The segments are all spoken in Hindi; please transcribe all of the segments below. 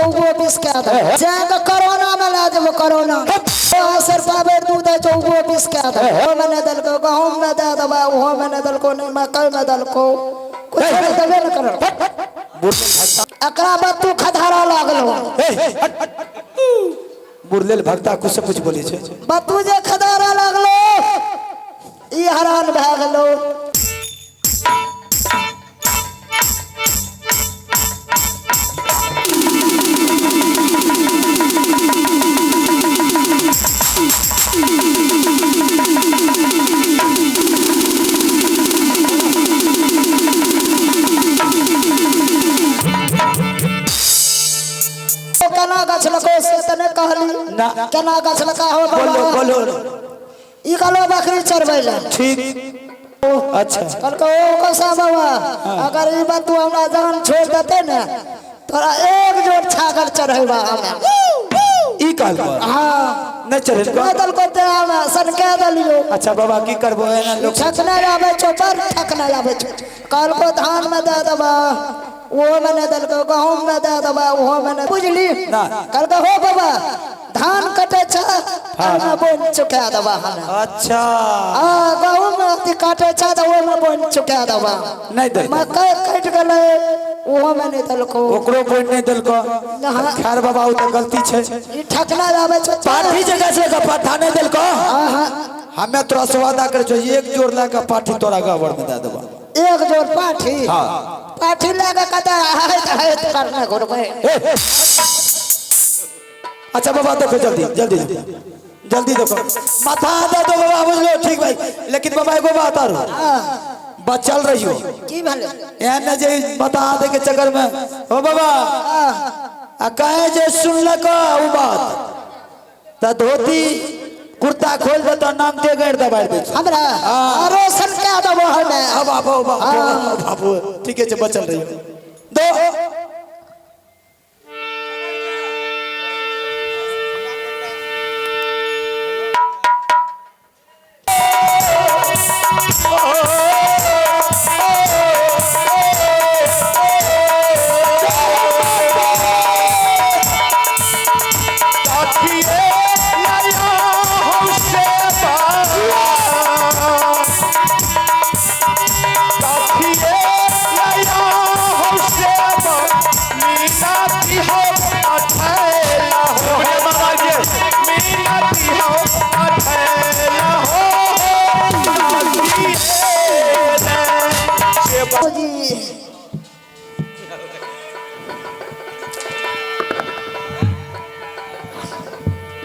चौगो बीस के आधा जाके कोरोना में ला जब कोरोना असर पावे दूध चौगो बीस के आधा वो मैंने दल को गहूं में दे दबा वो मैंने दल को नहीं मकई में दल को कुछ नहीं दबे न करो अकरा बात तू खधारा लागलो मुरलेल भक्ता कुछ से कुछ बोले छे बतू जे खधारा लागलो ई हैरान भ गेलो केना गाछ लको से तने कहली ना केना गाछ लका हो बोलो बोलो ई कालो बकरी चरबैला ठीक अच्छा कल को कैसा बाबा अगर ई बात तू हमरा जान छोड़ देते न तोरा एक जोड़ छागल चढ़ैबा हमें ई काल हां न चढ़े बदल को ते हम सन के दलियो अच्छा बाबा की करबो एना लोग ठकना आवे चोपर ठकना आवे कल को धान में दे दबा वो मैंने दल को गहूं में दे दबा वो मैंने बुझली ना कल को हो बाबा धान कटे छ हम बोन चुका दबा हना अच्छा आ गहूं में काटे छ त वो में बोन चुका दबा नहीं दे मकई कट गेले वो मैंने दल को ओकरो बोन नहीं दल को खैर बाबा उ त गलती छे ई ठकना आवे छ पाठी जगह से का पाठा नहीं दल को हां हमें तोरा से वादा कर जो एक जोड़ ला के पाठी तोरा गावर में दे देबा एक जोड़ पाठी हां पाठी लगा कदा है करना घर में अच्छा बाबा देखो जल्दी जल्दी जल्दी देखो माथा दे दो बाबा बुझ लो ठीक भाई लेकिन बाबा एगो बात आरो बचल रहियो की भले एने जे बता दे के चक्कर में ओ बाबा आ कहे जे सुन लको उ बात त धोती कुर्ता खोल दे तो नाम ते गड़ दबाड़ दे हमरा रोशन का दबो है अब बाबू ठीक है बचल रहियो दो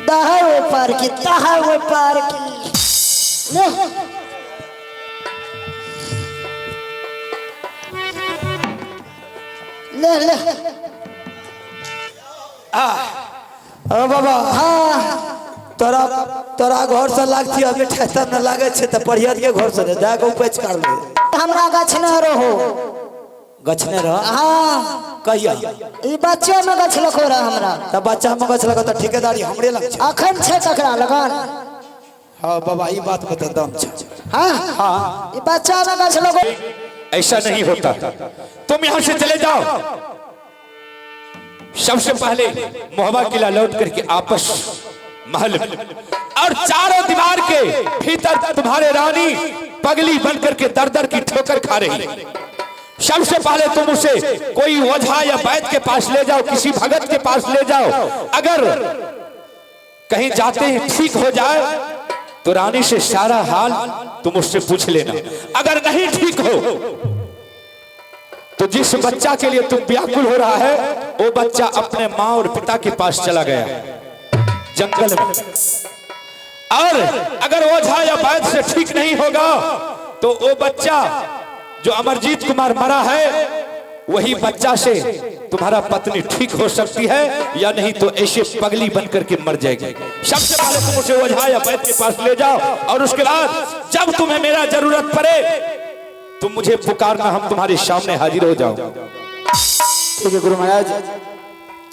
दहावे पार की दहावे पार की ले ले ले ओ बाबा हां तोरा तोरा घर से लागती अभी ठहर न लागे छे त परियत के घर से जाके उपज कर ले हमरा गाछ न रहो गछने रह हां कहिया ई बच्चे में गाछ लखो रहा हमरा त बच्चा में गछ लगा त ठेकेदारी हमरे लग छे अखन छे ककरा लगान हां बाबा ई बात बता दम छे हां हां ई बच्चा में गाछ लगो ऐसा नहीं होता तुम यहां से चले जाओ सबसे पहले मोहब्बा किला लौट करके आपस महल में और चारों दीवार के भीतर तुम्हारे रानी पगली बनकर के दर दर की ठोकर खा रही है। सबसे पहले तुम उसे कोई ओझा या वैद्य के पास ले जाओ किसी भगत के पास ले जाओ अगर कहीं जाते ही ठीक हो जाए तो रानी से सारा हाल तुम उससे पूछ लेना अगर नहीं ठीक हो तो जिस बच्चा के लिए तुम व्याकुल हो रहा है वो बच्चा अपने माँ और पिता के पास चला गया जंगल में और अगर ओझा या वैद्य से ठीक नहीं होगा तो वो बच्चा जो अमरजीत कुमार मरा है वही बच्चा से तुम्हारा पत्नी ठीक हो सकती है या नहीं तो ऐसे पगली बनकर के मर जाएगी। सबसे पहले तुम उसे ओझा या वैद्य के पास ले जाओ और उसके बाद जब तुम्हें मेरा जरूरत पड़े तुम मुझे पुकारना हम तुम्हारे सामने हाजिर हो जाओ। ठीक है गुरु महाराज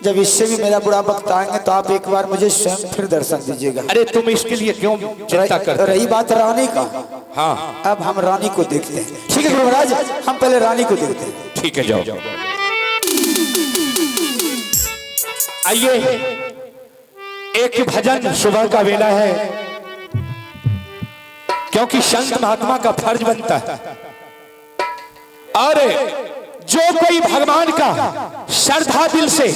जब इससे भी मेरा बुरा वक्त आएंगे तो आप एक बार मुझे स्वयं फिर दर्शन दीजिएगा। अरे तुम इसके लिए क्यों चिंता करते हो? रही बात रानी का हाँ अब हम रानी को देखते हैं। ठीक है गुरु महाराज हम पहले रानी को देखते हैं। ठीक है जाओ। आइए एक भजन सुबह का वेला है, क्योंकि संत महात्मा का फर्ज बनता है। और जो कोई भगवान का श्रद्धा दिल से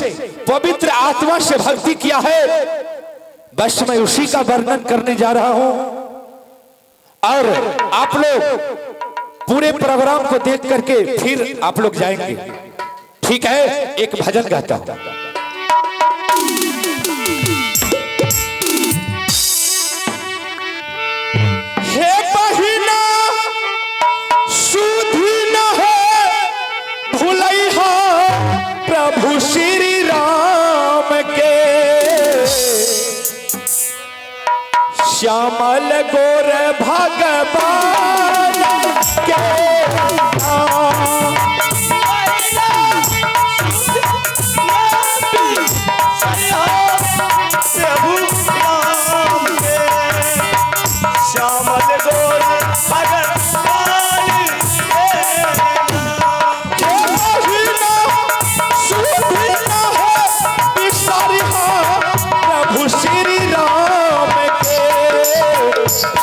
पवित्र आत्मा से भक्ति किया है, बस मैं उसी का वर्णन करने जा रहा हूं। और आप लोग पूरे प्रोग्राम को देख करके फिर आप लोग जाएंगे, ठीक है? एक भजन गाता हूं। हे बहिना सुधी न है भूलैहा प्रभु श्री राम के, श्यामल गोर भगवान के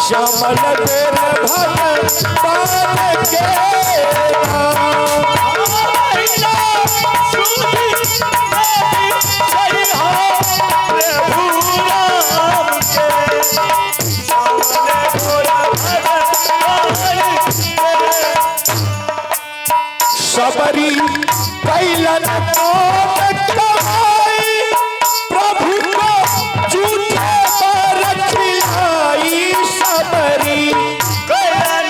श्यामल गोर भगवान के सबरी कैलन प्रभु को झूठे पर खिलाई, सबरी कैलन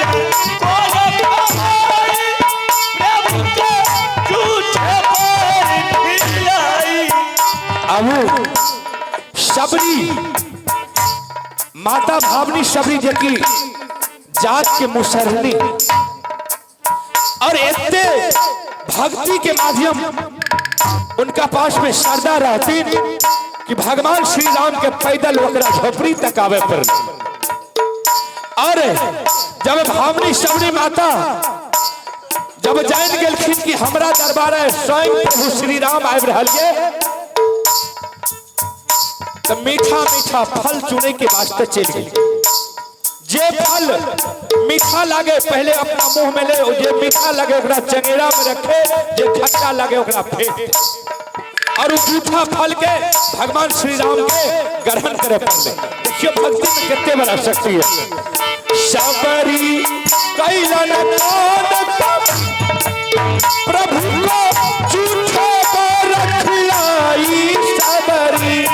प्रभु को झूठे पर खिलाई। अब सबरी माता भावनी सबरी जी की जात के मुसरनी और इतने भक्ति के माध्यम उनका पास में श्रद्धा रहती कि भगवान श्री राम के पैदल ओकरा झोपड़ी तक आवे पर। और जब भावनी सबरी माता जब जान गेलखिन कि हमरा दरबार है स्वयं प्रभु श्री राम आबि रहल है, तो मीठा मीठा फल चुने के वास्ते चल गई। जे फल मीठा लगे पहले अपना मुंह में ले, जे मीठा लगे ओकरा चंगेरा में रखे, जे खट्टा लगे ओकरा फेंक, और उस मीठा फल के भगवान श्री राम के ग्रहण करे पड़े। देखिए भक्ति में कितने बड़ा शक्ति है। सबरी कैलन प्रभु को झूठे पर खिलाई, सबरी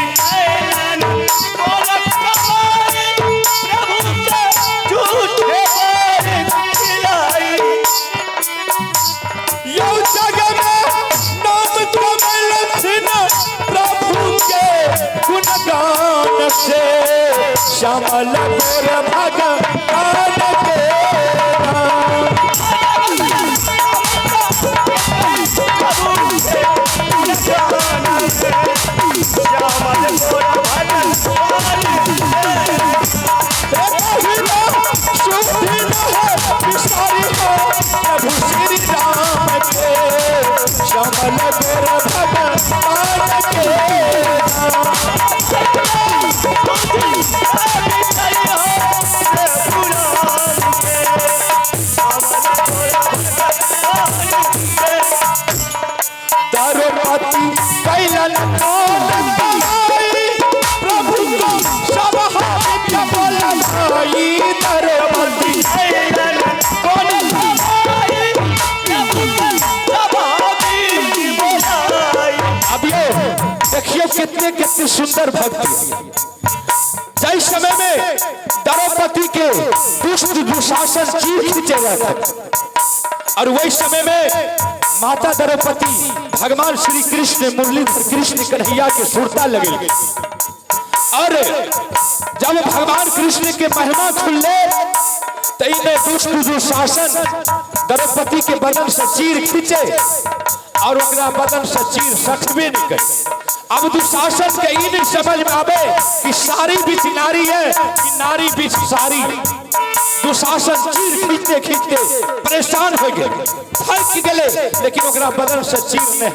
श्यामल गोर भगवान के प्रभु श्री राम के, श्यामल गोर भगवान के द्रौपदी कैलन प्रभु को सब हाथ बोलाई, द्रौपदी कैलन अब ये देखिए कितने कितने सुंदर भक्ति। जिस समय में द्रौपदी के दुष्ट दुशासन चीर खींचे रहते, और वही समय में माता द्रौपदी भगवान श्री कृष्ण मुरलीधर कृष्ण कन्हैया के सुरता लगे। और जब भगवान कृष्ण के महिमा खुले तो इन्हें दुष्ट दुशासन द्रौपदी के बदन से चीर खींचे और ओकरा बदन से चीर सकबे नहीं करे। अब दुशासन के ई नहीं समझ में आवे कि सारी बीच नारी है कि नारी बीच सारी। दुशासन चीर खींचते खींचते परेशान हो गए, थक गए, लेकिन ओकरा बदन से चीर नहीं।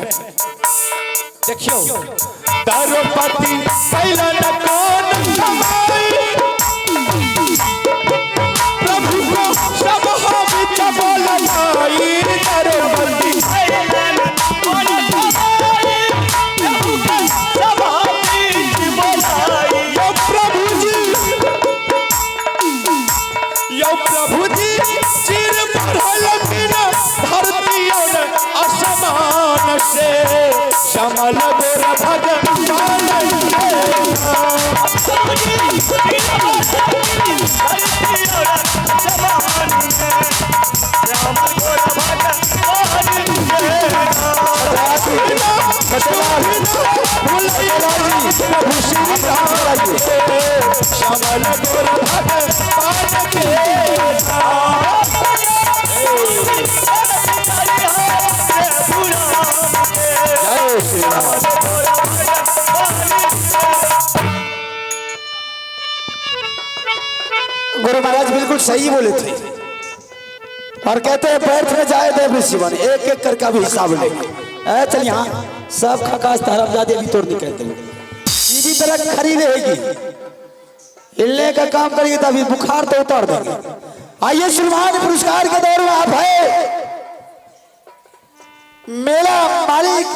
देखियो द्रौपदी कैलन कौन कमाई प्रभु को सब बिच बोलाई द्रौपदी कैलन कौन कमाई प्रभु को सब बिच बोलाई यो प्रभु जी सिर बढ़ल बिना धरती और आसमान से श्यामल गोर भगवान श्यामल गोर गुरु महाराज बिल्कुल सही बोले थे और कहते हैं पैर में जाए देव ऋषिवन एक एक करके अभी हिसाब लेंगे। चल यहाँ सब खकास हरामजादे भी तोड़ निकलते हैं सीधी तरह खड़ी रहेगी हिलने का काम करेगी तभी बुखार तो उतार देंगे। आइए सम्मान पुरस्कार के दौर में आप है मेला मालिक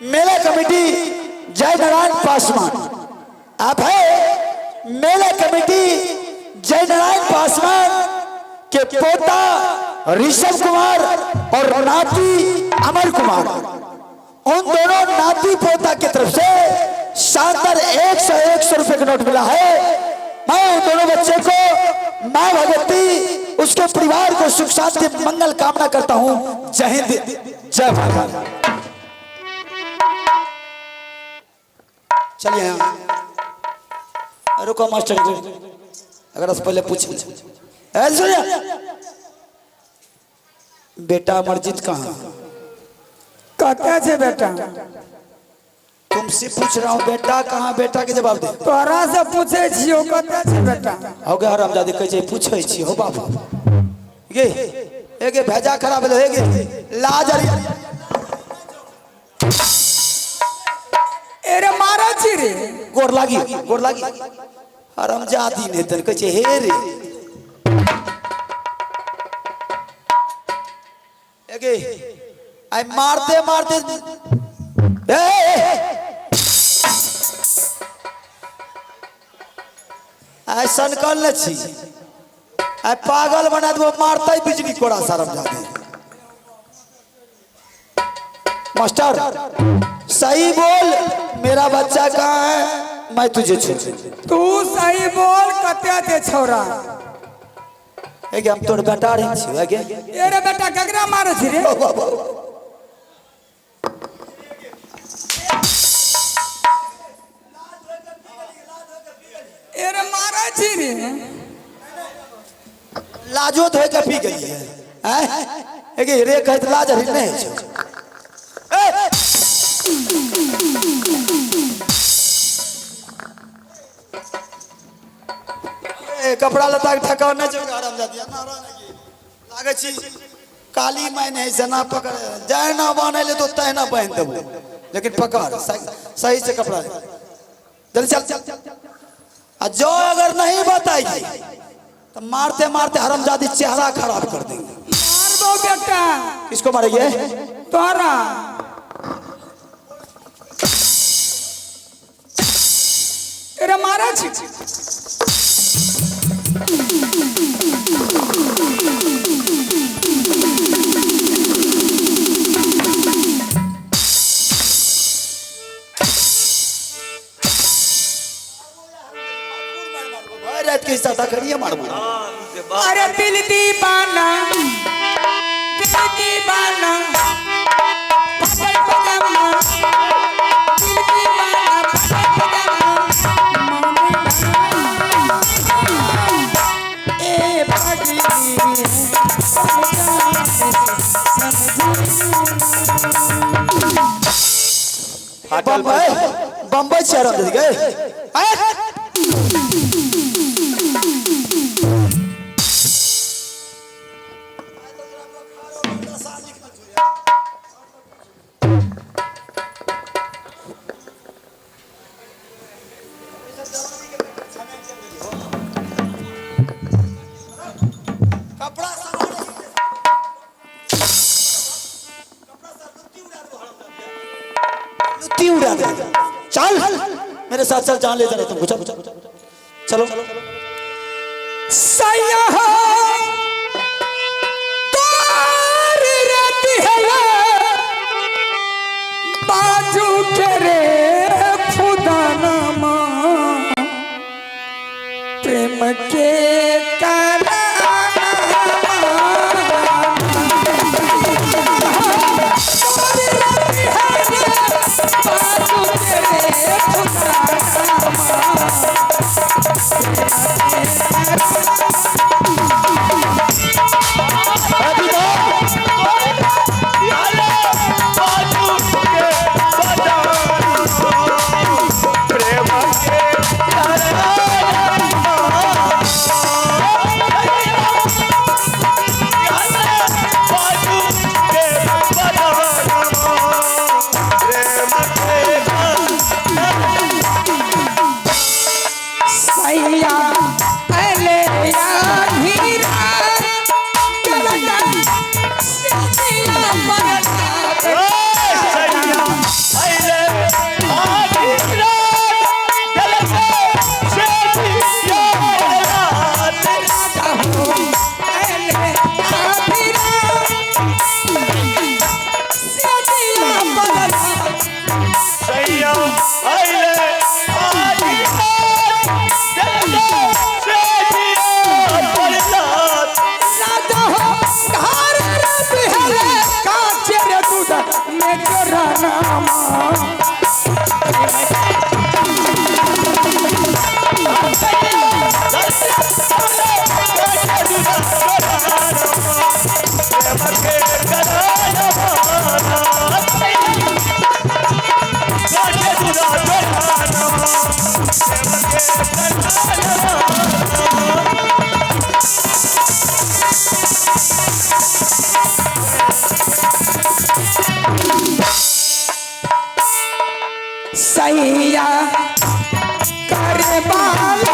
मेला कमेटी जय नारायण पासवान आप है मेला कमेटी जय नारायण पासवान के पोता ऋषभ कुमार और नाती अमर कुमार उन दोनों नाती पोता की तरफ से शानदार 100 रुपए का नोट मिला है। मैं उन दोनों बच्चे को मां भगवती उसके परिवार को सुख शांति मंगल कामना करता हूं। जय हिंद जय भारत। चलिए यहाँ रुको मास्टर को अगर से पहले पूछ बेटा अमरजीत कहाँ कहते थे बेटा तुमसे पूछ रहा हूँ बेटा कहाँ बेटा के जवाब दे तोरा से पूछे छियो कहते थे बेटा हो गया हरामजादी कैसे पूछे छी हो बाबू गे एगे भेजा खराब भेल हेगे लाज एरे मारा छी रे गोर लागी हरामजादी ने तन कैसे हे रे एगे आई मारते मारते आई सनकल न छी आई पागल बना दो मारता ही बिजली कोड़ा शर्म जाते मास्टर सही बोल मेरा बच्चा कहाँ है मैं तुझे छोड़ तू सही बोल कते थे छोरा एक हम तोड़ बेटा रही छी आगे एरे बेटा गगरा मारे छी रे एरे मारे छी रे लाजो धोए के पी गई है एक रे कहत लाज हरी नहीं छो कपड़ा लता के ठकाव नहीं चल आराम जाती लागे छी काली मैंने ऐसे ना पकड़ जाए ना बांध ले तो तय ना पहन देबो लेकिन पकड़ सही से कपड़ा जल्दी चल जो अगर नहीं बताएगी तो मारते मारते हरामजादी चेहरा खराब कर देंगे मार दो बेटा किसको मारेंगे तोरा एरे मारा छी रात के हिस्सा था करिए मार अरे दिल दीवाना पगल पगमा दिल दीवाना पगल पगमा बम्बई शहर दे गए ती उड़ा दे। चल मेरे साथ चल, जान ले जा रहे तुमको, चलो चलो। सैया तारी रहती है बाजू के रे खुदानामा प्रेम के सैया करे बाल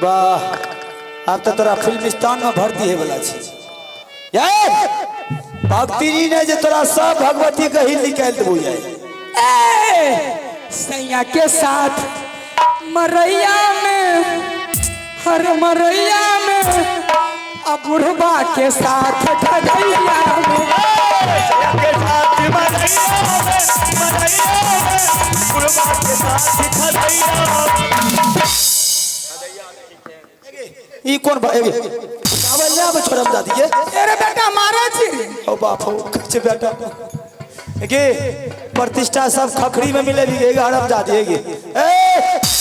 वाह, अब तो तोरा फिल्मिस्तान में भर्ती है वाला छी। भक्ति ने जे तोरा सब भगवती के ही निकाल देबो जाए। सैया के साथ मरैया में, हर मरैया में, अब बुढ़बा के साथ ठगैया में, सैया के साथ मरैया में, बुढ़बा के साथ ठगैया। ई कौन भाई कावलिया में छोड़म जा दिए। तेरे बेटा मारा छी। ओ बाप हो कच्चे बेटा के प्रतिष्ठा सब खखड़ी में मिले भी गेगा हड़प जा दिएगी। ए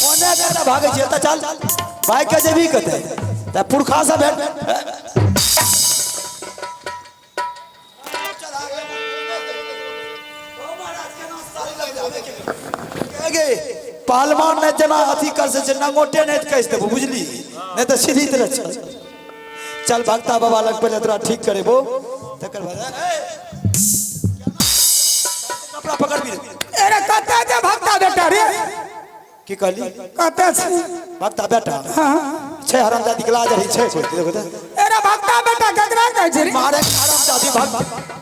ओने बेटा भागे छी त चल भाई के जेबी कते त पुरखा से भेट के पालमान ने जना अथी कर से नंगोटे ने कह देबो बुझली नहीं तो सीधी तरह चल चल भक्ता बाबा लग पहले तोरा ठीक करे वो तकर बाद कपड़ा पकड़ भी अरे कते जे भक्ता बेटा रे की कहली कते छी भक्ता बेटा हां छे हरामजादी के लाज रही छे कोई देखो त अरे भक्ता बेटा ककरा कह छी मारे हरामजादी भक्त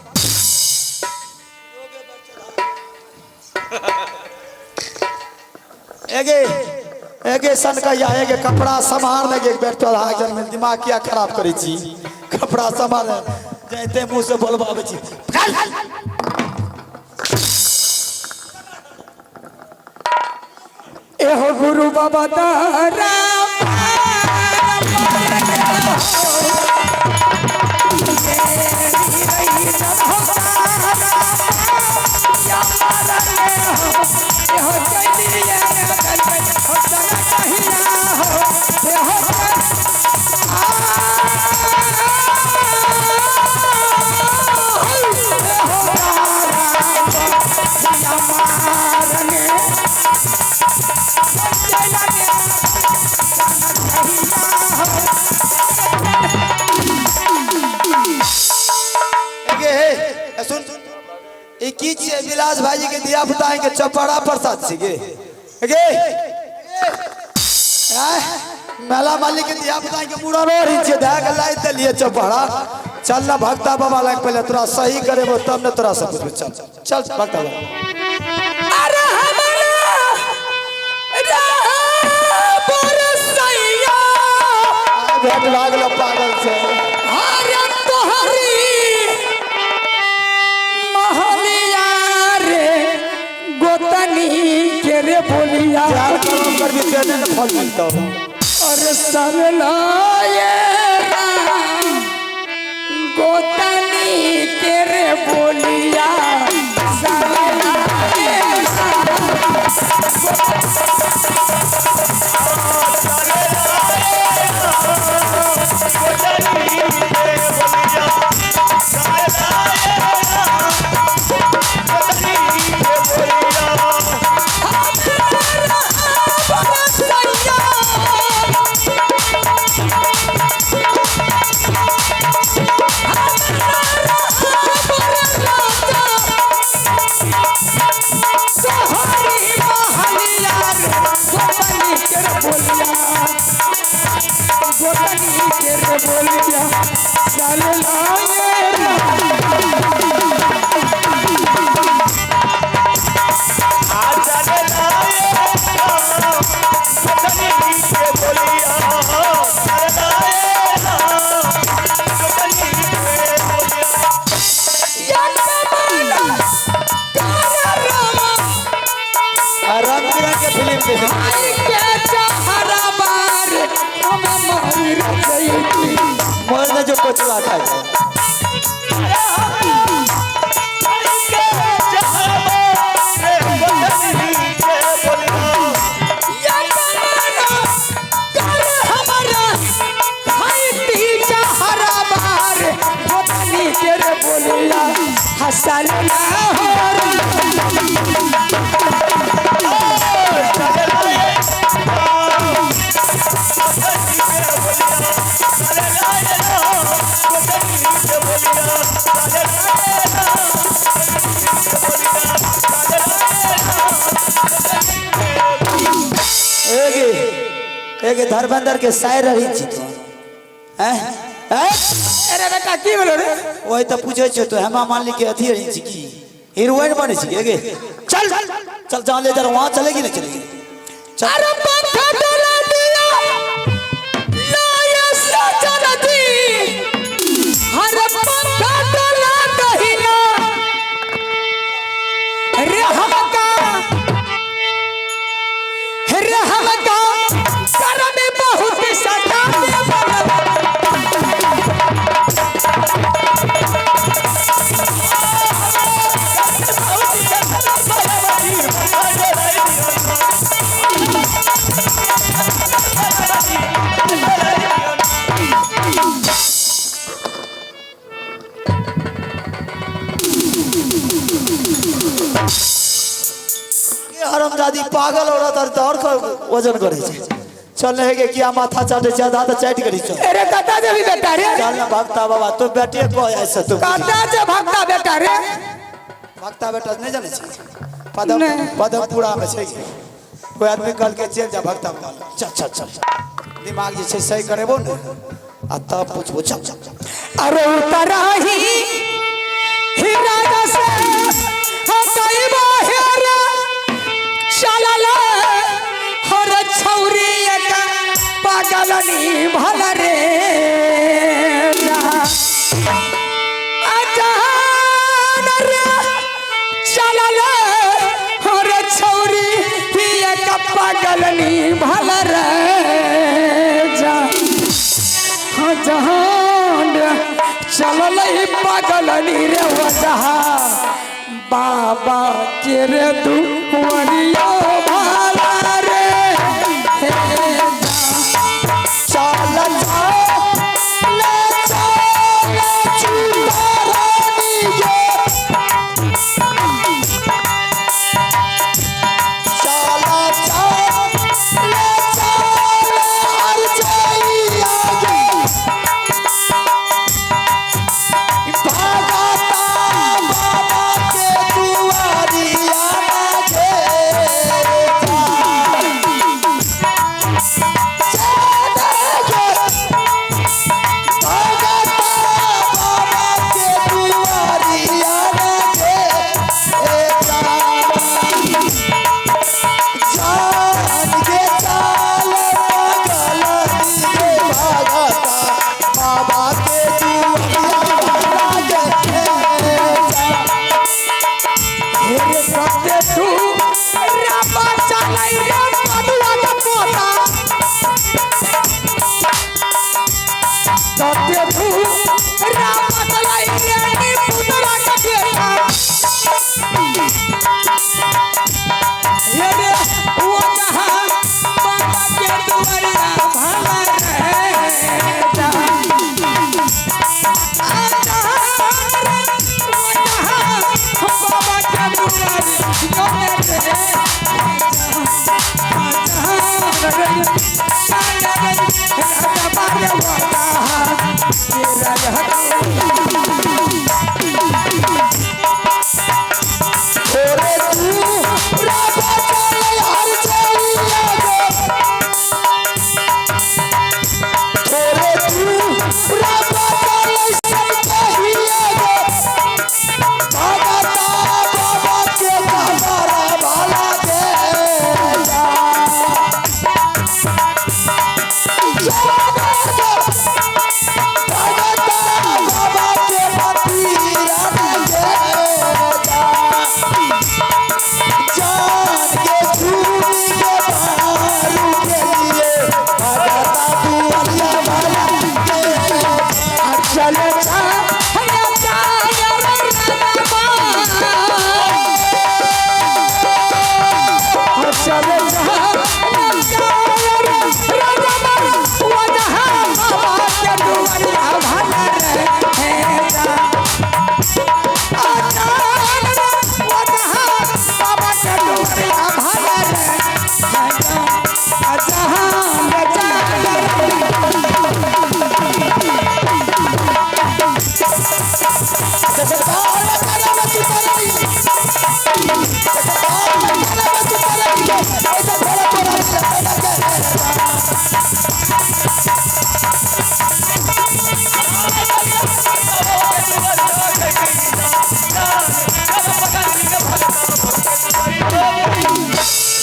एगे सन का या एगे कपड़ा संभाल लगे बैठ तो आग में दिमाग क्या खराब करे छी कपड़ा संभाल जैते मुंह से बोलबाबे छी एहो गुरु बाबा दारा सुन की छिए विलास भाई के दिया पुताई के चपड़ा प्रसाद छिगे गे मेला मालिक के दिया पुताई के मुड़ा रो रही छे धा के लाई दे लिए चपड़ा चल ना भक्ता बाबा लाग पहले तोरा सही करे वो तब न तोरा सब कुछ चल चल भक्ता बाबा अरे हमारा बरसैया भेट लागलो पागल से अरे तोहरी महलिया रे गोतनी के रे बोलिया यार काम कर भी देने न फल मिलता हो अरे सरला ये राम गोतनी के रे बोलिया सरला ये मोर जो कोचला था हसल एक धर्मेंद्र के शायर रही छी तो हैं अरे बेटा की बोलो रे वही तो पूछे छ तो हेमा मालिनी के अथी रही छी की हीरोइन बने छी गे चल चल जहां ले जा वहां चलेगी ना चलेगी चल अरे पंखा डोला दिया लाया सजन दी हर पंखा डोला कहिना रे हमका कर में बहुत सटा हरामजादी पागल औरत और वजन करे छे चल है के किया माथा चाटे ज्यादा तो चाट करी चल अरे कता जे भी बेटा रे चल ना भक्ता बाबा तो बेटे को ऐसे तो कता जे भक्ता बेटा रे भक्ता बेटा नहीं जाने छे पदमपुरा में छे कोई आदमी कल के चल जा भक्ता बाबा चल चल चल दिमाग जे छे सही करेबो ने आ तब पूछबो चल अरे उतरा ही राजा से हटाई बाहर चलला हर छौरी का पागलनी भल रे चलल हर छौरी पिया का पागलनी भल रे जा हाँ जहान चलल पागलनी रे वजह बाबा के रे दुवरिया भला रे हे जा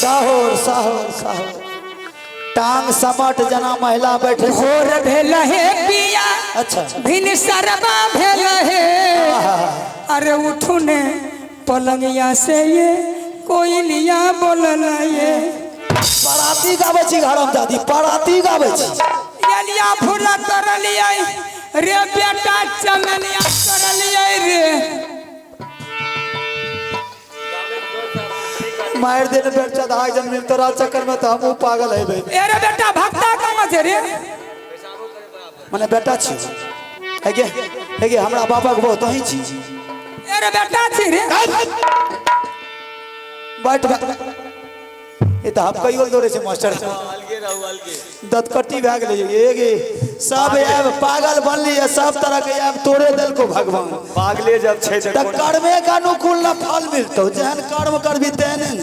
साहोर साहोर साहोर टांग समट जना महिला बैठे भोर भेल हे पिया अच्छा भिन सरबा भेल हे अरे उठू ने पलंगिया से ये कोयलिया बोलल ये पराती गावे छी घरम दादी पराती गावे छी यलिया फुला तरलिया रे बेटा चमनिया करलिया रे मार देने बेट चढ़ा जमीन तोरा चक्कर में तो हम पागल है भाई अरे बेटा भक्ता कम छे रे माने बेटा छी है गे हमरा बाबा के बहुत ही छी अरे बेटा छी रे बैठ ये तो हम कहियो दौड़े से मास्टर दतकट्टी भाग ले ये सब अब पागल बनली है सब तरह के अब तोड़े दिल को भगवान पागले जब छे त कर्मे का अनुकूल न फल मिलतो जहन कर्म करबी तेने न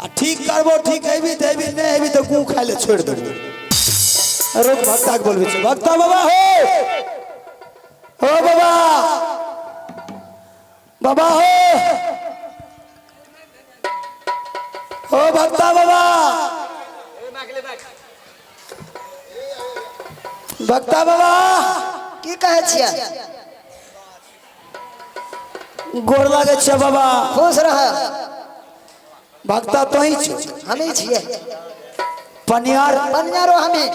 आ ठीक करबो ठीक हेबी देबी नहीं हेबी तो गू खाइ ले छोड़ देबो रुक भक्ता के बोलबे छै भक्ता बाबा हो बाबा बाबा हो भक्ता बाबा भक्ता बाबा की कहे छियै गोर लागे छे बाबा। खुश रह। भक्ता तो ही छे। हमें छिए पनियार पनियारो हमें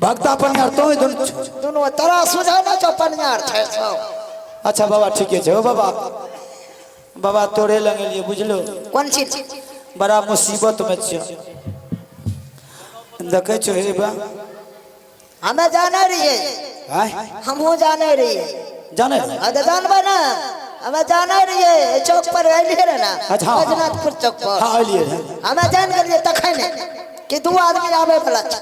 भक्ता पनियार तो ही दोनों। दोनों तरह सुझा ना चो पनियार छे सब। अच्छा बाबा ठीक है हो बाबा। बाबा तोरे लगे लिए बुझलो कौन चीज बड़ा मुसीबत में छे। देखे छो हे बा हमें जाने रहिए हाय हमहू जाने रहिए जाने अरे जानबा ना हमें जाने रहिए चौक पर आइलिए रे ना अच्छा, हाँ। बैजनाथपुर चौक पर हाँ लिए हमें जान गेलिए तखन कि दो आदमी आवे वाला छै।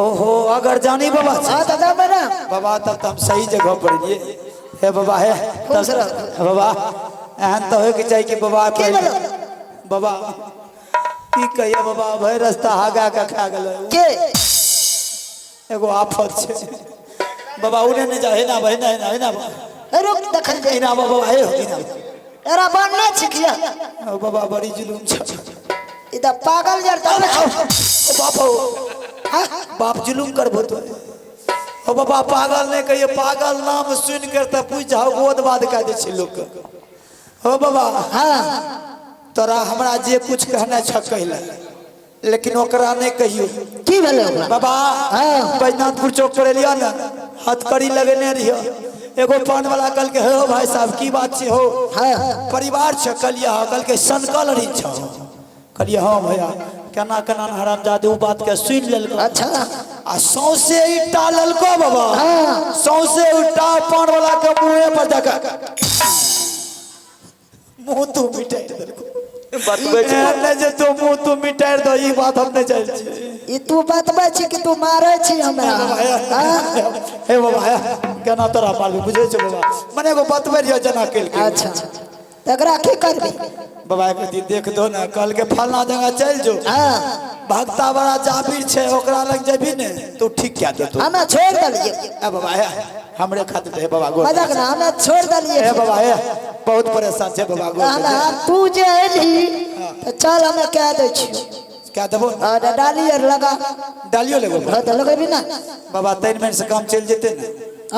ओहो अगर जानी बाबा छे। हां तो जानबा ना बाबा तब तो हम सही जगह पर लिए हे बाबा है खुश रह। बाबा एहन तो हो के चाहिए कि बाबा की बोलो बाबा की कहिए बाबा भय रास्ता हागा का खा गेल के एगो आफत छे बाबा उन्हें नहीं जा है ना भाई ना ना रुक देखल दे ना बाबा है ना एरा बनना छिकिया ओ बाबा बड़ी जुलूम छे इधर पागल जरता बाप बाप जुलूम करबो तो ओ बाबा पागल नहीं कहिए पागल नाम सुन कर त पूछ जाओ गोद बाद का दे छे लोग ओ बाबा हां तोरा हमरा जे कुछ कहना छ कहला लेकिन ओकरा नहीं कहियो की भेले ओकरा बाबा हाँ। बैजनाथपुर चौक पर लिया ना हथकड़ी लगने रहियो एगो पान वाला कल के हो भाई साहब की बात छे हो हां परिवार छ कलिया कल के सनकल रही छ कलिया हां भैया केना केना हरामजादे उ बात के सुन लेल अच्छा आ सौसे ईटा ललको बाबा हाँ। सौसे ईटा पान वाला के मुंह पर दका मुंह तू मिटाई देलको बतबै छै ने जे तो मुंह तू मिटाई दो ई बात हम नहीं जान छी ई तू बतबै छी कि तू मारै छी हमरा हां हे बाबा हे केना तोरा मालूम बुझे छ बाबा मने एगो बतबै रियो जना केल के अच्छा तकरा की करबी बाबा के दी देख दो ना कल के फलना जगह चल जो हां भक्ता बड़ा जाबिर छे ओकरा लग जेबी ने तू ठीक क्या दे तू हमें छोड़ दलिए ए बाबा हे हमरे खातिर हे बाबा गो मजाक ना हमें छोड़ दलिए हे बाबा हे बहुत परेशान छे बाबा गो हम तू जे एली तो चल हमें कह दे छी क्या देबो और डाली और लगा डालियो लेगो हां तो लगेबी ना बाबा 3 मिनट से काम चल जेते ना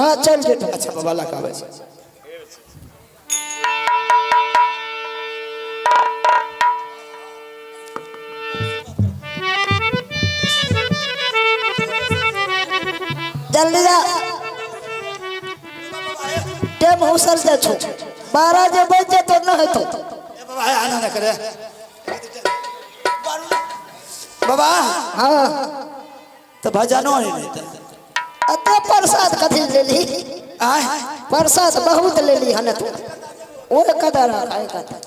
हां चल जेतो अच्छा बाबा लगावे जल्दी जा टेम हुसल जा छो 12 जे बजे तो न है तो ए बाबा हे आना ना करे बाबा हां तो भजनो नहीं था अते प्रसाद कथी ले ली आय प्रसाद बहुत ले ली हने तो ओ कदर खाए कथा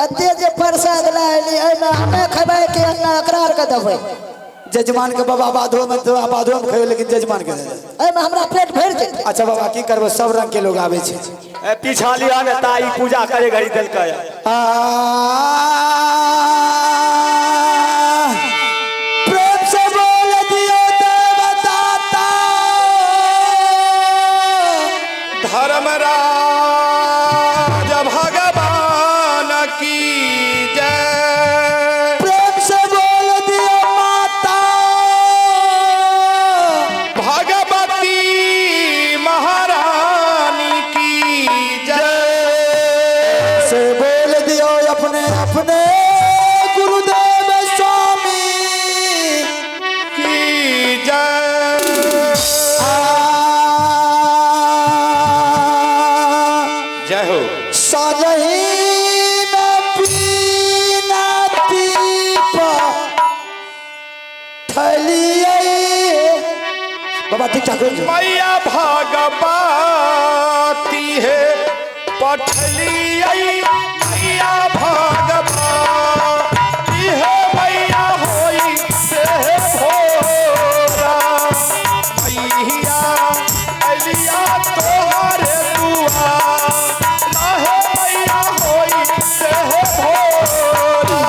अते जे प्रसाद लाली एना हमें खबाय के अन्ना अकरार के दबै जजमान के बाबा बाधो में तो बाधो में खायो लेकिन जजमान के दे एमे हमरा पेट भर जेतै अच्छा बाबा की करबो सब रंग के लोग आवे छे ए पीछा लिया ने ताई पूजा करे घड़ी देलकै प्रेम से बोल दियो देवदाता धर्मराज भगवान की जय। प्रेम से बोल दियो माता भगवती महारानी की जय। से बोल दियो अपने अपने गुरुदेव स्वामी की जय। जय हो। साजही में पीना पीपा थलिए बाबा ठीक ठाक हो मैया भगवती है पठली मैया भगवती है मैया होई से भोरा मैया अलिया तोहरे दुआ लाहे मैया होई से भोरा।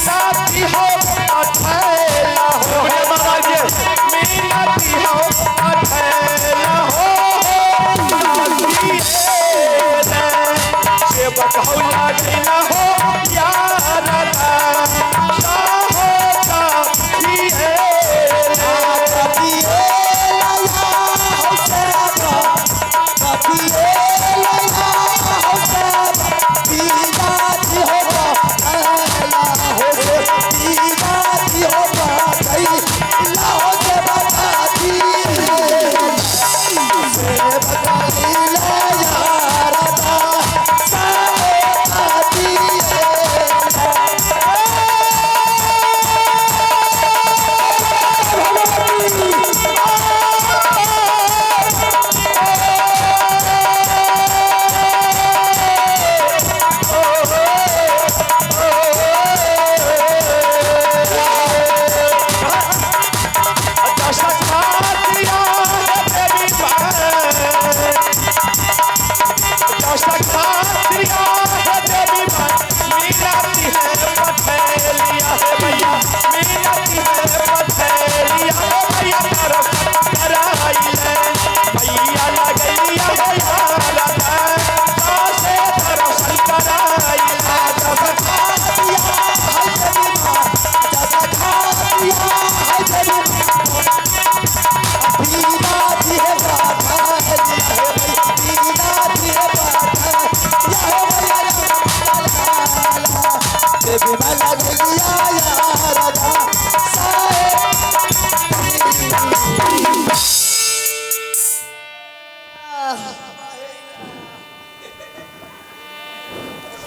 मीनाती हो अठैला हो मीनाती हो अठैला हो सेवक हो लागिना हो यारा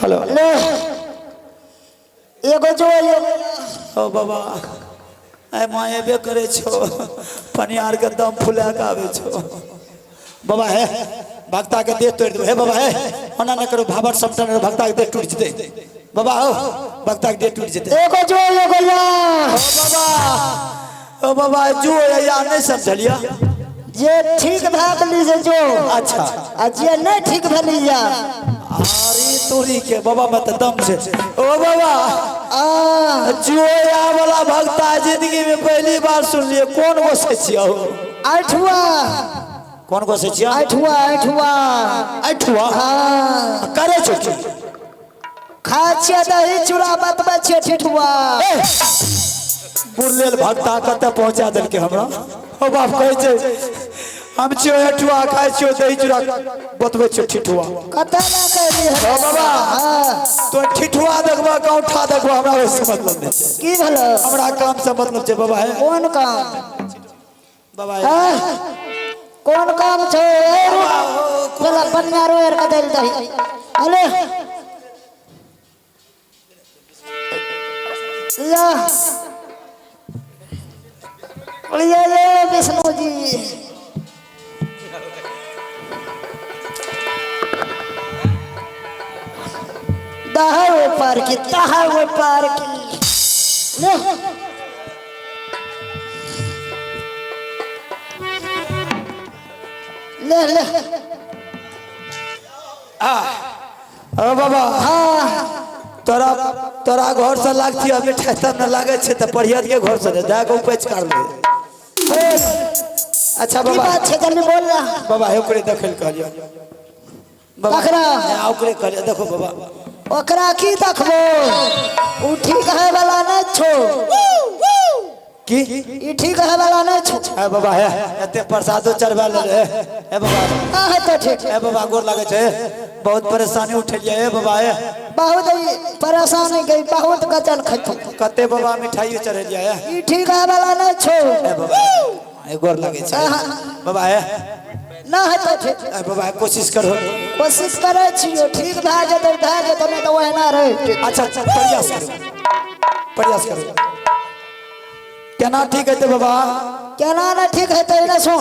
हेलो ले एगो जो ओ बाबा आय माँ एबे करे छो पनियार के दम फुला के आवे छो बाबा है भक्ता के देह तोड़ दो हे बाबा है ओना न करो भाबर समटन भक्ता के देह टूट जते बाबा हो भक्ता के देह टूट जते एगो जो एगो ला ओ बाबा जो या नहीं समझलिया जे ठीक भाग ली से जो अच्छा आ जे नहीं ठीक भली जा अरे तोरी के बाबा मत दम से ओ बाबा आ जुआ वाला भक्ता जिंदगी में पहली बार सुन लिए कौन वो से छिया हो आठवा कौन को से छिया आठवा आठवा अठवा हाँ करे छो खा छिया दही चूड़ा बतबा छिया ठिठुआ बुरलेल भक्ता कते पहुंचा देल के हमरा ओ बाप कहै छै हम छियो अठवा खाइ छियो दही चूड़ा बतबै छियो ठिठुआ कते ना कहली ओ बाबा हां तो ठिठुआ देखबा कौठा देखबा हमरा से मतलब नहीं छै की भलो हमरा काम से मतलब छै बाबा है कौन काम बाबा है हाँ? कौन काम छे चला पन्ना रोयर का दिल दही अले ये विष्णु जी दहावे पार की दहावे पार की ले ले ले ओ बाबा हाँ तोरा तोरा घर से लागती अबे ठहतर न लागे छे त परियत के घर से जाके उपज कर ले अच्छा की बाबा बात छे जल्दी बोल रहा बाबा हे ओकरे देखल कहलियो बाबा ककरा? ओकरे कहलियो देखो बाबा ओकरा की देखबो उ ठीक है वाला नहीं छो की ई ठीक है वाला नहीं छो ए बाबा है एते प्रसादो चढ़वा ले रे ए बाबा हां है तो ठीक ए बाबा गोर लागे छे बहुत परेशानी उठलिए ए बाबा है बहुत परेशान गई बहुत गजन खतो कते बाबा मिठाई चढ़लिए है ई ठीक है वाला नहीं छो ए बाबा ए गोर लागे छे बाबा है ना है तो ठीक ए बाबा कोशिश करो कोशिश करे छियो ठीक भा जते नहीं तो वह ना रहे अच्छा अच्छा प्रयास करो केना ठीक है बाबा केना ना ठीक है तो ना सो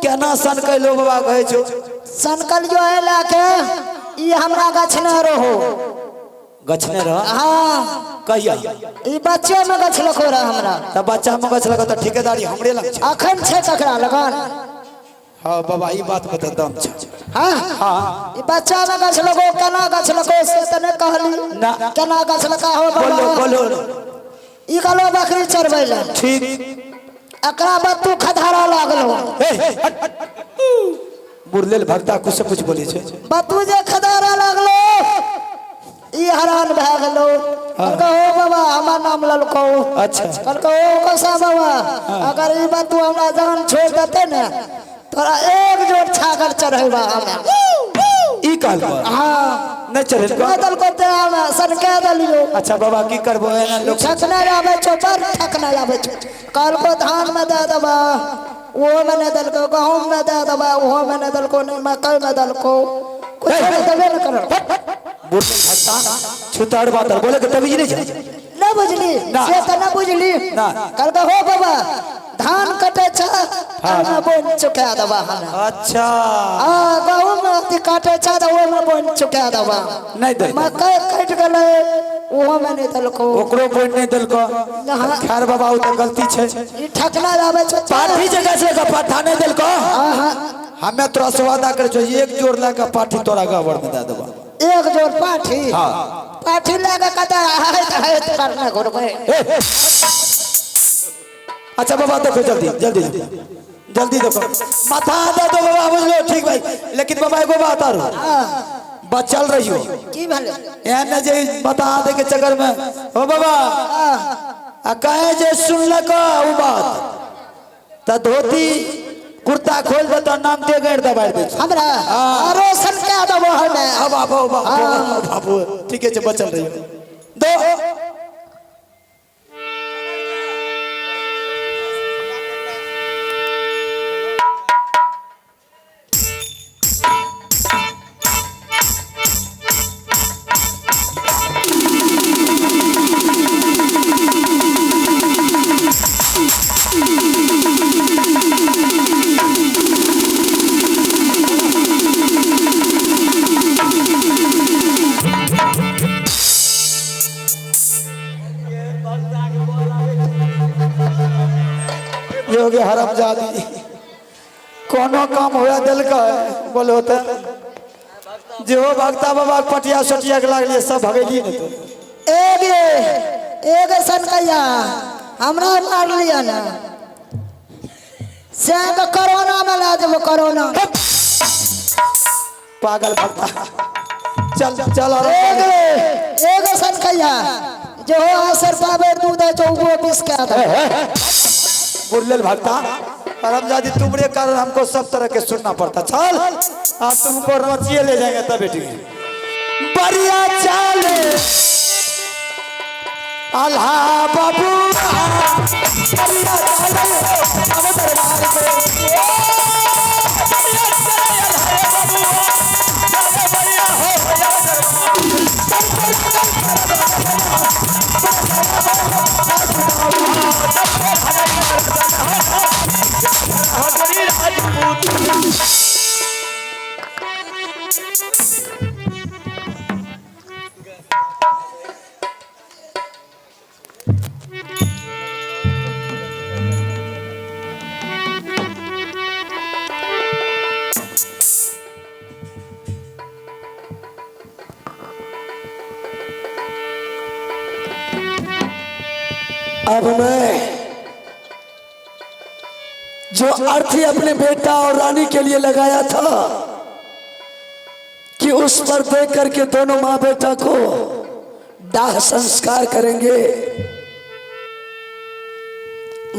केना सन कैलो बाबा कहे छो सनकल जो है लाके ई हमरा गाछ न रहो गछने रह हां कहिया ई बच्चे में गाछ लखो रहा हमरा त बच्चा में गछ लगा त ठेकेदारी हमरे लग छ अखन छे तकरा लगान हां बाबा ई बात बता दम छ हां हां ई बच्चा में गाछ लगो केना गाछ लगो से तने कहली ना। केना गाछ लगा हो बाबा बोलो ई गलो बकरी चरबै ले ठीक एकरा बाद तू खधारा लागलो मुरलेल भक्ता कुछ से कुछ बोले छे बतू जे खधारा लागलो ई हैरान भए गेलो कहलको हो बाबा हमर नाम ललको अच्छा कहलको ओ कोसा बाबा अगर ई बात तू हमरा जान छोड़ देते ने तोरा एक जोड़ छागर चढ़ेबा हमें ई कहल हां नहीं चढ़े बदल को ते हमें सनके दलियो अच्छा बाबा की करबो है ना लोग ठकना आवे चोपर ठकना आवे कहलको धान में दे देबा वो मैंने दल को गहूं में दे देबा वो मैंने दल को नहीं मकई में दल को कुछ देबे न करो मुरलेल भक्ता छुताड़ बात बोले के तभी नहीं छे ना बुझली से त ना बुझली ना कहलको हो बाबा धान कटे छ हम बोन चुका देबा हम अच्छा आ गहूं में अति काटे छ त वो में बोन चुका देबा नहीं दे मकई कट गेले वो में नहीं दल को ओकरो कोई नहीं दल को खैर बाबा उ तो गलती छे ई ठकना आवे छ पाठी जगह से का पाठा नहीं दल को हमें तोरा से वादा कर छो एक जोड़ ला का पाठी तोरा गवर में दे देबा एक जोड़ पाठी हां पाठी लगा कदा है करना घर में अच्छा बाबा देखो जल्दी जल्दी जल्दी देखो माथा दे दो बाबा बुझ लो ठीक भाई लेकिन बाबा एगो बात आरो बचल रहियो की भले एने जे बता दे के चक्कर में ओ बाबा आ कहे जे सुनलक उ बात त धोती कुर्ता खोल दे तो नाम ते गड़ दबाड़ दे हमरा रोशन के देबो हमें अब बाबू ठीक है जे बचल रहियो दो योगी हरामजादी कोनो काम होया दिल का बोलो तो जो भक्ता बाबा पटिया सटिया के लागलिए सब भगेलिए न तो एक सनकैया हमरा मार लिया ना से कोरोना में ला देबो कोरोना पागल भक्ता चल चल एक सनकैया जो असर पावे दूध चौगो पीस के मुरलेल भक्ता हरामजादी तुम्हारे कारण हमको सब तरह के सुनना पड़ता चल आप तुमको रचिए ले जाएंगे तब बेटी बढ़िया चाले अल्हा बाबू बढ़िया चाले अब दरबार अब मैं जो अर्थी अपने बेटा और रानी के लिए लगाया था कि उस पर देख करके दोनों माँ बेटा को दाह संस्कार करेंगे,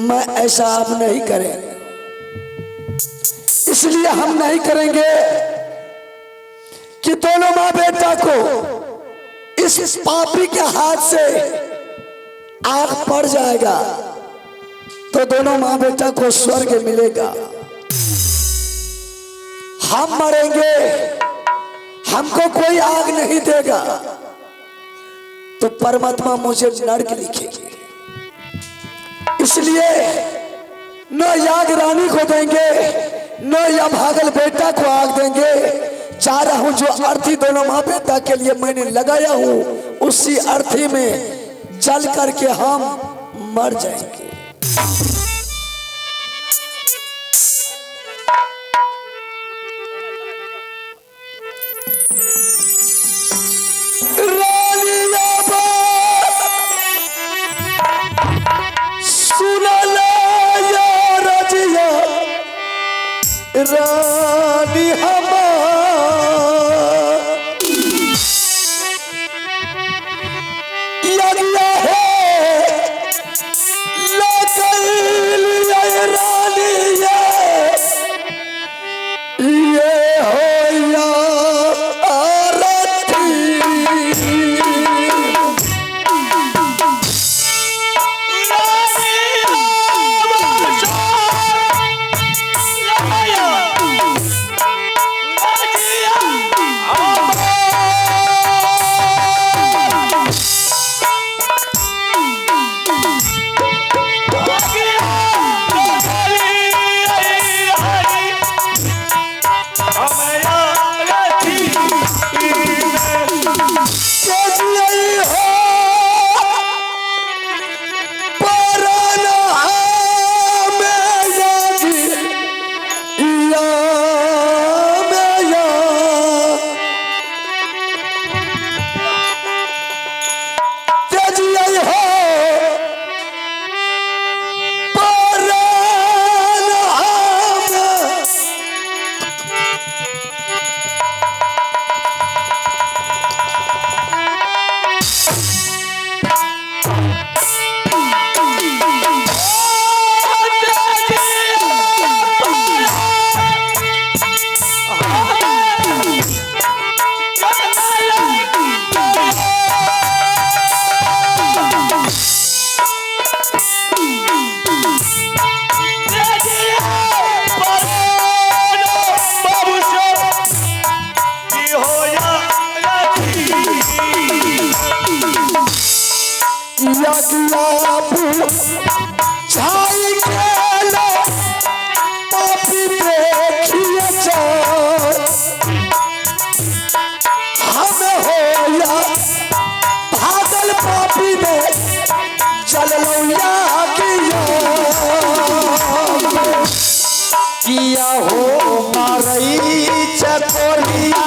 मैं ऐसा अब नहीं करेंगे। इसलिए हम नहीं करेंगे कि दोनों माँ बेटा को इस पापी के हाथ से आग पड़ जाएगा तो दोनों माँ बेटा को स्वर्ग मिलेगा। हम मरेंगे, हमको कोई आग नहीं देगा तो परमात्मा मुझे नरक लिखेगी। इसलिए न याग रानी को देंगे न या भागल बेटा को आग देंगे। चाह रहा हूं जो अर्थी दोनों माँ बेटा के लिए मैंने लगाया हूं उसी अर्थी में जल करके हम मर जाएंगे। रानी हमारी यज्ञ है लगल रानी ये हो या आरती छाई खेलो पापी देखिए हम हो या भागल पापी में चल लो किया हो मारई चकोरिया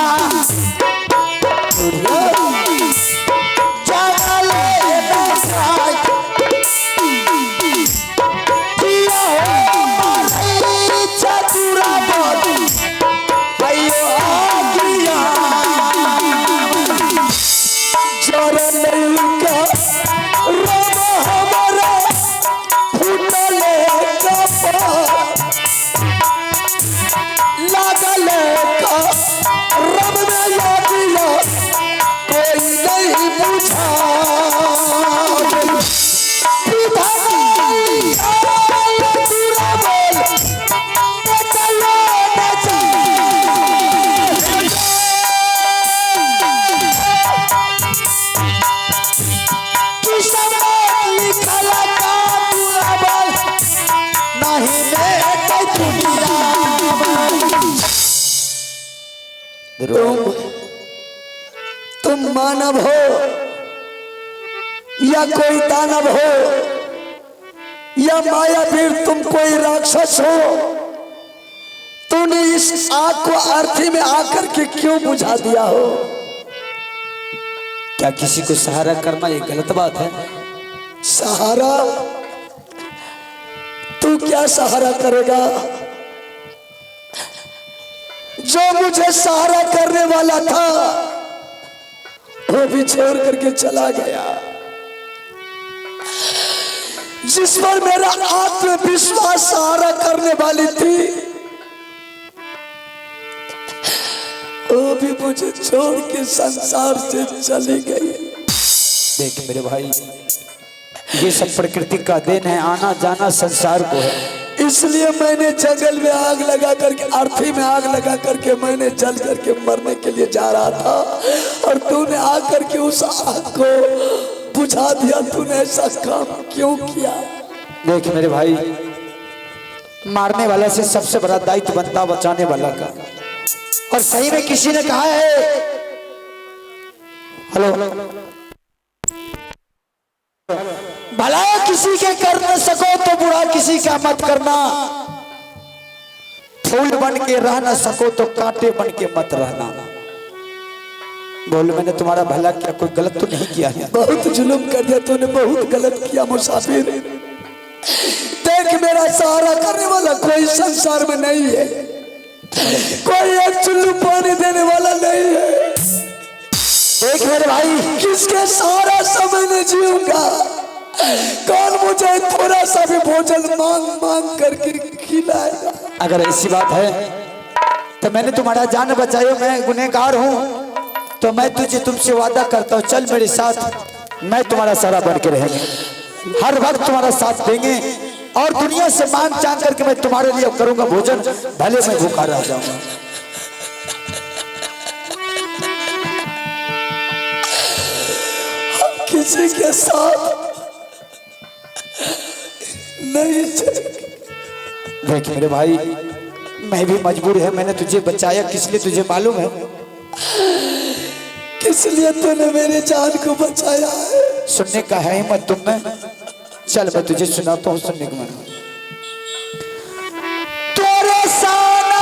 तुम मानव हो या कोई दानव हो या मायावीर, तुम कोई राक्षस हो, तूने इस आग को अर्थी में आकर के क्यों बुझा दिया हो? क्या किसी को सहारा करना ये गलत बात है? सहारा? तू क्या सहारा करेगा? जो मुझे सहारा करने वाला था वो भी छोड़ करके चला गया। जिस पर मेरा आत्मविश्वास सहारा करने वाली थी वो भी मुझे छोड़ के संसार से चली गई। देख मेरे भाई, ये सब प्रकृति का देन है, आना जाना संसार को है। इसलिए मैंने जंगल में आग लगा करके, अर्थी में आग लगा करके मैंने जल करके मरने के लिए जा रहा था और तूने आकर के उस आग को बुझा दिया। तूने ऐसा काम क्यों किया? देख मेरे भाई, मारने वाला से सबसे बड़ा दायित्व बनता बचाने वाला का। और सही में किसी ने कहा है, हेलो, भला किसी के कर न सको तो बुरा किसी का मत करना, फूल बन के रह न सको तो कांटे बन के मत रहना। बोल, मैंने तुम्हारा भला किया, कोई गलत तो नहीं किया है? बहुत जुल्म कर दिया तूने, बहुत गलत किया मुसाफिर। देख मेरा सहारा करने वाला कोई संसार में नहीं है। कोई एक चुल्लू पानी देने वाला नहीं है। देख मेरे भाई, किसके सारा समय में जीऊंगा? कौन मुझे थोड़ा सा भी भोजन मांग मांग करके खिलाएगा? अगर ऐसी बात है तो मैंने तुम्हारा जान बचाया, मैं गुनहगार हूँ, तो मैं तुमसे वादा करता हूँ, चल मेरे साथ, मैं तुम्हारा सारा बन के रहेंगे, हर वक्त तुम्हारा साथ देंगे और दुनिया से मांग चांग करके मैं तुम्हारे लिए करूंगा भोजन, भले मैं भूखा रह जाऊंगा। किसी के साथ नहीं चलेंगे। देख मेरे भाई, मैं भी मजबूर है, मैंने तुझे बचाया किस लिए तुझे मालूम है? किस लिए तूने मेरी जान को बचाया है? सुनने का है हिम्मत तुम में? चल मैं तुझे सुनाता हूँ, सुनने को मन। तोरे साना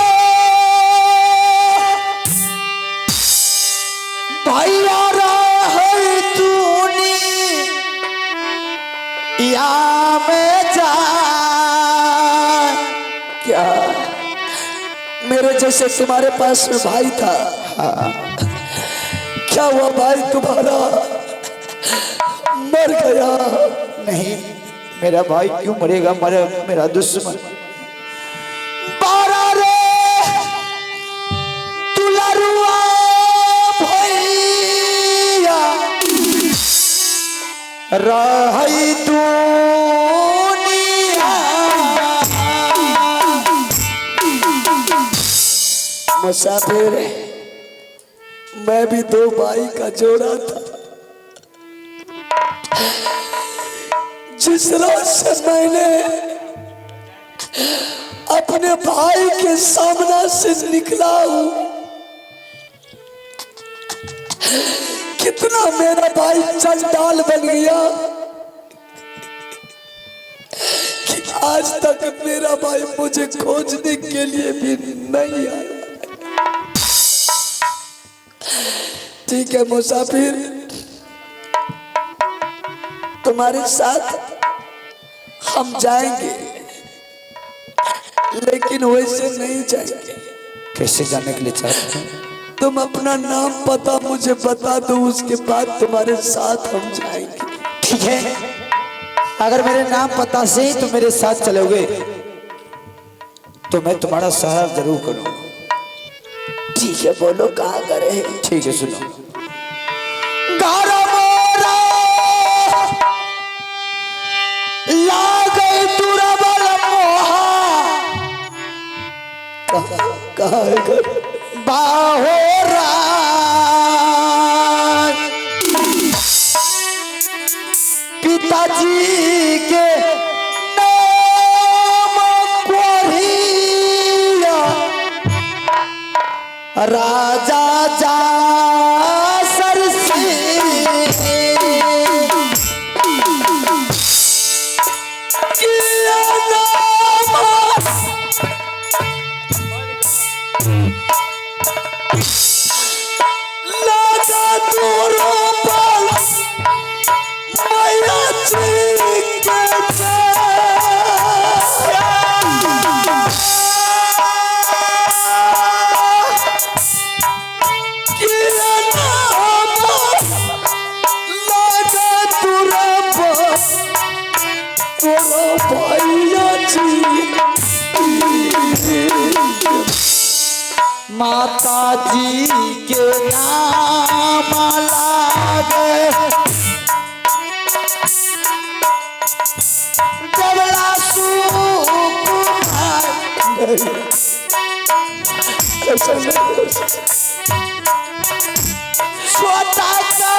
भैया है तूनी या में जा, क्या मेरे जैसे तुम्हारे पास में भाई था? क्या हुआ भाई तुम्हारा मर गया? नहीं, मेरा भाई क्यों मरेगा, मेरा दुश्मन। बारा रे दुलरुआ भैया रही दुनिया, मुसाफिर मैं भी दो भाई का जोड़ा था। जिस रोज से मैंने अपने भाई के सामने से निकला हूं, कितना मेरा भाई चंडाल बन गया कि आज तक मेरा भाई मुझे खोजने के लिए भी नहीं आया। ठीक है मुसाफिर, तुम्हारे साथ हम जाएंगे, लेकिन वैसे नहीं जाएंगे। कैसे जाने के लिए चाहते हैं? तुम अपना नाम पता मुझे बता दो, उसके बाद तुम्हारे साथ हम जाएंगे। ठीक है, अगर मेरे नाम पता से ही तुम मेरे साथ चलोगे तो मैं तुम्हारा सहारा जरूर करूंगा। ठीक है, बोलो कहाँ करे? ठीक है, सुनो। कहाँ है घर? बाहोरा पिताजी के नाम कोरिया, राजा जा सरसी माता जी के नाम लागे, जबला छोटा सा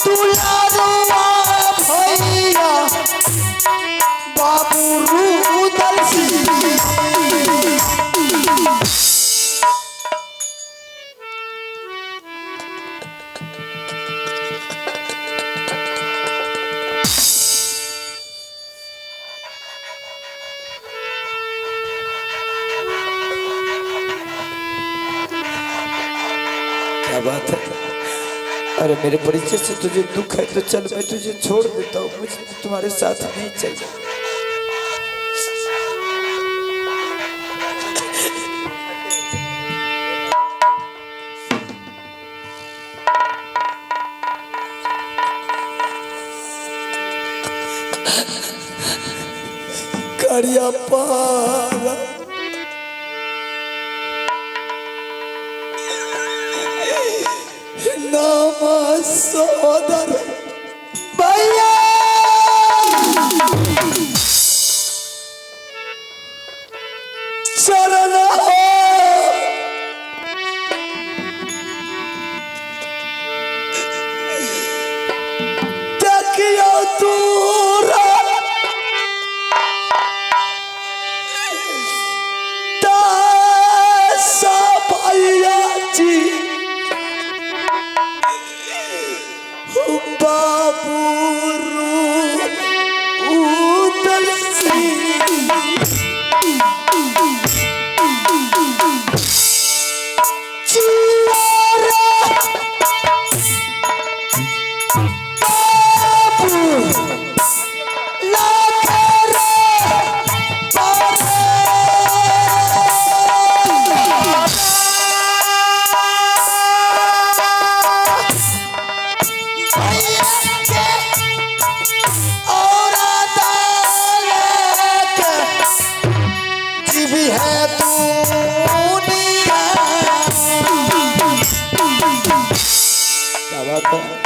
दुलारुआ भैया बाबू रूदल सिंह। क्या बात है? अरे मेरे परिचय से तुझे दुख है तो चल मैं तुझे छोड़ देता हूँ, मुझे तुम्हारे साथ नहीं चाहिए। करिया पारा नाम सोदर भैया चरण हो तकिया दूरा तासा भैया जी बाबू उदल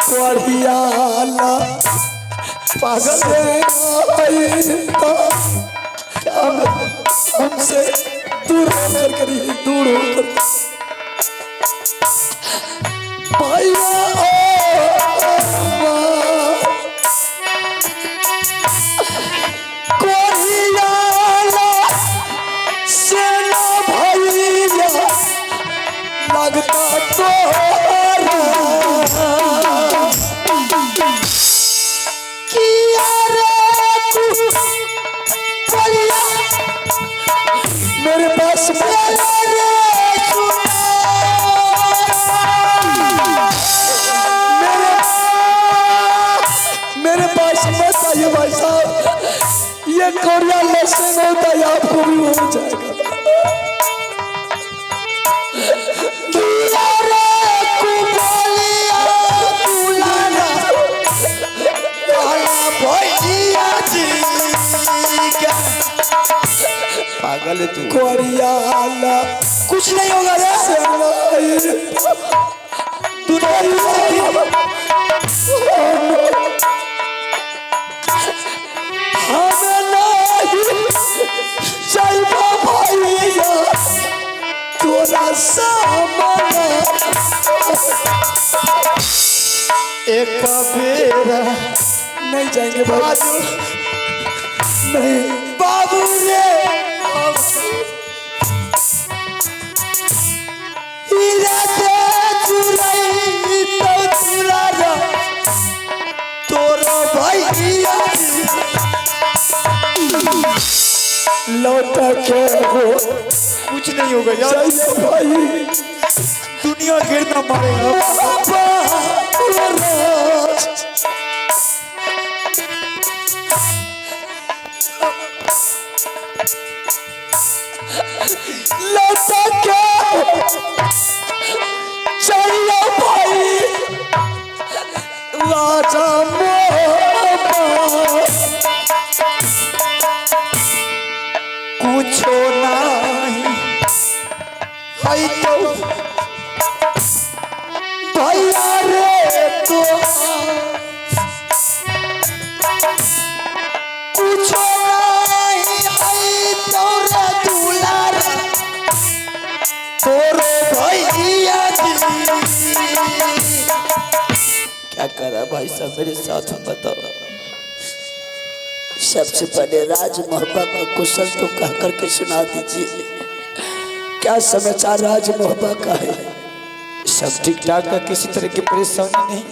कोरियाला पागल हमसे दूर होकर करिए दूर होकर भैया कोरियाला से ना भैया लगता तो मेरे पास मेरे पास मत आइए भाई साहब, ये कोरिया लेसन होता है आपको भी हो जाएगा। पागल है तू। कोरियाला कुछ नहीं होगा रे तू हमें नहीं चाहिए भैया तोरा सामने एक बेरा नहीं जाएंगे बाबू नहीं बाबू रे लौटा के हो कुछ नहीं होगा यार, भाई दुनिया गिरना मारेगा। लौटा के चलो भाई राजा कुछ नहीं है तो भैया रे तो कुछ नहीं है तो रे दुलार तोरे भैया जी क्या करा भाई साहब मेरे साथ में बताओ। सबसे पहले राज मोहब्बत का कुशल तो कह करके सुना दीजिए, क्या समाचार राज मोहब्बत का है? सब ठीक ठाक है, किसी तरह की परेशानी नहीं,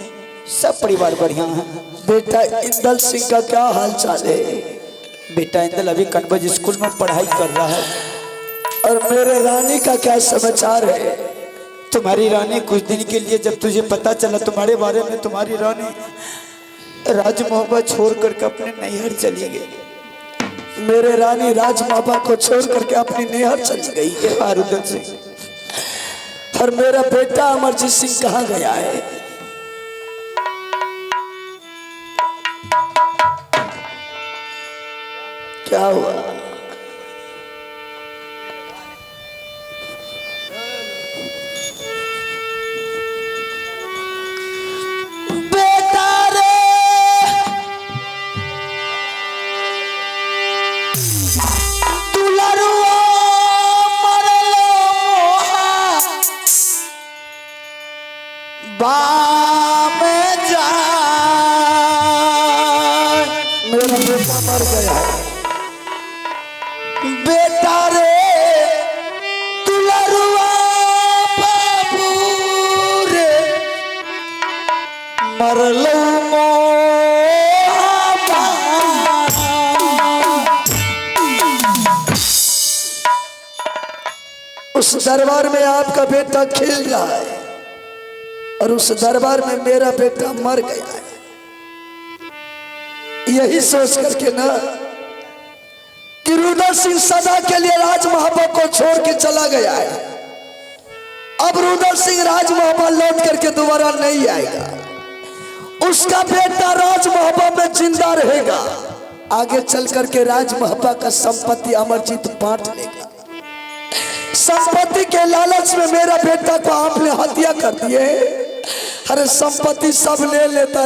सब परिवार बढ़िया है। बेटा इंदल सिंह का क्या हाल चाल है? बेटा इंदल अभी कन्वर्ज स्कूल में पढ़ाई कर रहा है। और मेरे रानी का क्या समाचार है? तुम्हारी रानी कुछ दिन के लिए जब तुझे पता चला तुम्हारे बारे में, तुम्हारी रानी राज मोहब्बत छोड़ करके अपने नैहर चली गई। मेरे रानी राज बाबा को छोड़ करके अपनी नैहर चली गई है। रुदल सिंह और मेरा बेटा अमरजीत सिंह कहाँ गया है? क्या हुआ? बेटा रे दुलरुआ मरलो मोहा बाम जा मेरा बेटा मर गया है। बेटा रे दुलरुआ बाबू रे मरलो मोहा बाम। उस दरबार में आपका बेटा खिल जाए और उस दरबार में मेरा बेटा मर गया है, यही सोच करके ना कि रुद्र सिंह सदा के लिए राज महाबा को छोड़ के चला गया है। अब रुद्र सिंह राज महाबा लौट करके दोबारा नहीं आएगा। उसका बेटा राज महाबा में जिंदा रहेगा। आगे चल करके राज महाबा का संपत्ति अमरजीत बांट लेगा। संपत्ति के लालच में मेरा बेटा को आपने हत्या कर दिए। अरे संपत्ति सब ले लेता